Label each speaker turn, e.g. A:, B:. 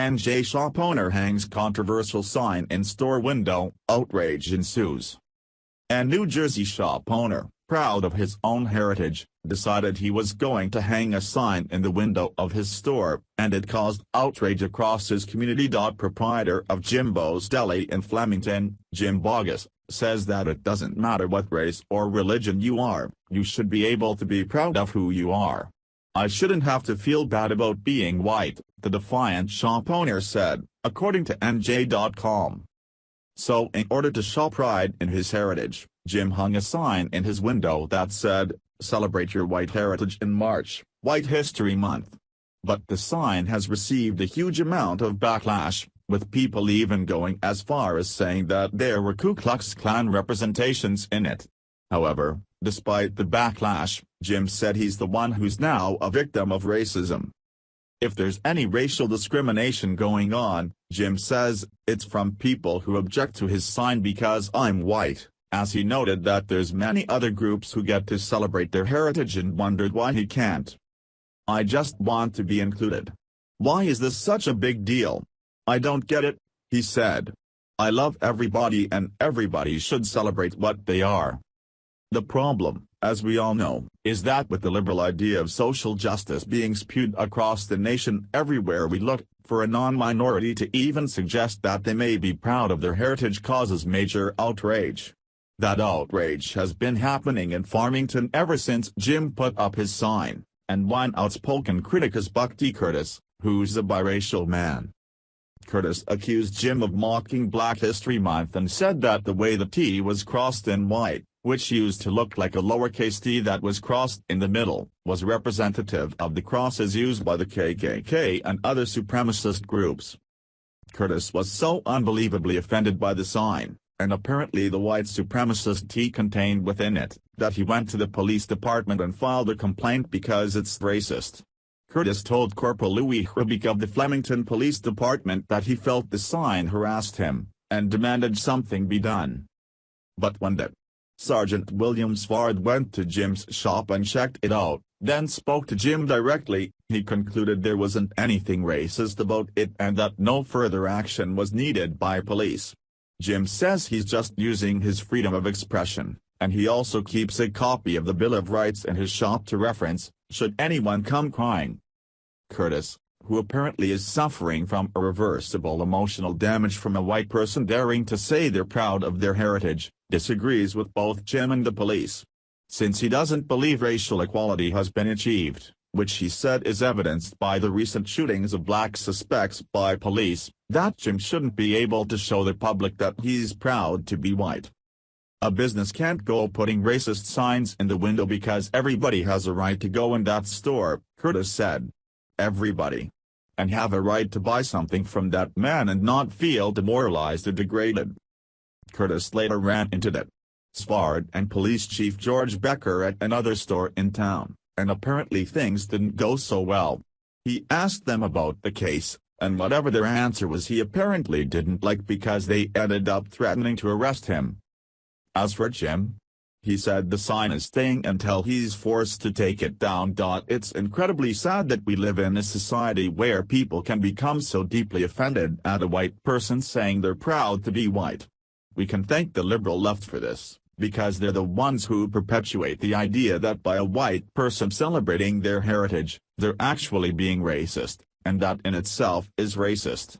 A: NJ shop owner hangs controversial sign in store window, outrage ensues. A New Jersey shop owner, proud of his own heritage, decided he was going to hang a sign in the window of his store, and it caused outrage across his community. Proprietor of Jimbo's Deli in Flemington, Jim Boggess, says that it doesn't matter what race or religion you are, you should be able to be proud of who you are. I shouldn't have to feel bad about being white, the defiant shop owner said, according to NJ.com. So in order to show pride in his heritage, Jim hung a sign in his window that said, "Celebrate your white heritage in March, White History Month." But the sign has received a huge amount of backlash, with people even going as far as saying that there were Ku Klux Klan representations in it. However, despite the backlash, Jim said he's the one who's now a victim of racism. If there's any racial discrimination going on, Jim says, it's from people who object to his sign because I'm white, as he noted that there's many other groups who get to celebrate their heritage and wondered why he can't. "I just want to be included. Why is this such a big deal? I don't get it," he said. "I love everybody and everybody should celebrate what they are." The problem, as we all know, is that with the liberal idea of social justice being spewed across the nation everywhere we look, for a non-minority to even suggest that they may be proud of their heritage causes major outrage. That outrage has been happening in Flemington ever since Jim put up his sign, and one outspoken critic is Curtis, who's a biracial man. Curtis accused Jim of mocking Black History Month and said that the way the T was crossed in white, which used to look like a lowercase t that was crossed in the middle, was representative of the crosses used by the KKK and other supremacist groups. Curtis was so unbelievably offended by the sign, and apparently the white supremacist T contained within it, that he went to the police department and filed a complaint because it's racist. Curtis told Corporal Louis Hrubik of the Flemington Police Department that he felt the sign harassed him, and demanded something be done. But when Sergeant William Svard went to Jim's shop and checked it out, then spoke to Jim directly, he concluded there wasn't anything racist about it and that no further action was needed by police. Jim says he's just using his freedom of expression, and he also keeps a copy of the Bill of Rights in his shop to reference, should anyone come crying. Curtis, who apparently is suffering from irreversible emotional damage from a white person daring to say they're proud of their heritage, disagrees with both Jim and the police. Since he doesn't believe racial equality has been achieved, which he said is evidenced by the recent shootings of black suspects by police, that Jim shouldn't be able to show the public that he's proud to be white. A business can't go putting racist signs in the window because everybody has a right to go in that store, Curtis said. Everybody. And have a right to buy something from that man and not feel demoralized or degraded. Curtis later ran into that Svard and Police Chief George Becker at another store in town, and apparently things didn't go so well. He asked them about the case, and whatever their answer was he apparently didn't like because they ended up threatening to arrest him. As for Jim, he said the sign is staying until he's forced to take it down. It's incredibly sad that we live in a society where people can become so deeply offended at a white person saying they're proud to be white. We can thank the liberal left for this, because they're the ones who perpetuate the idea that by a white person celebrating their heritage, they're actually being racist, and that in itself is racist.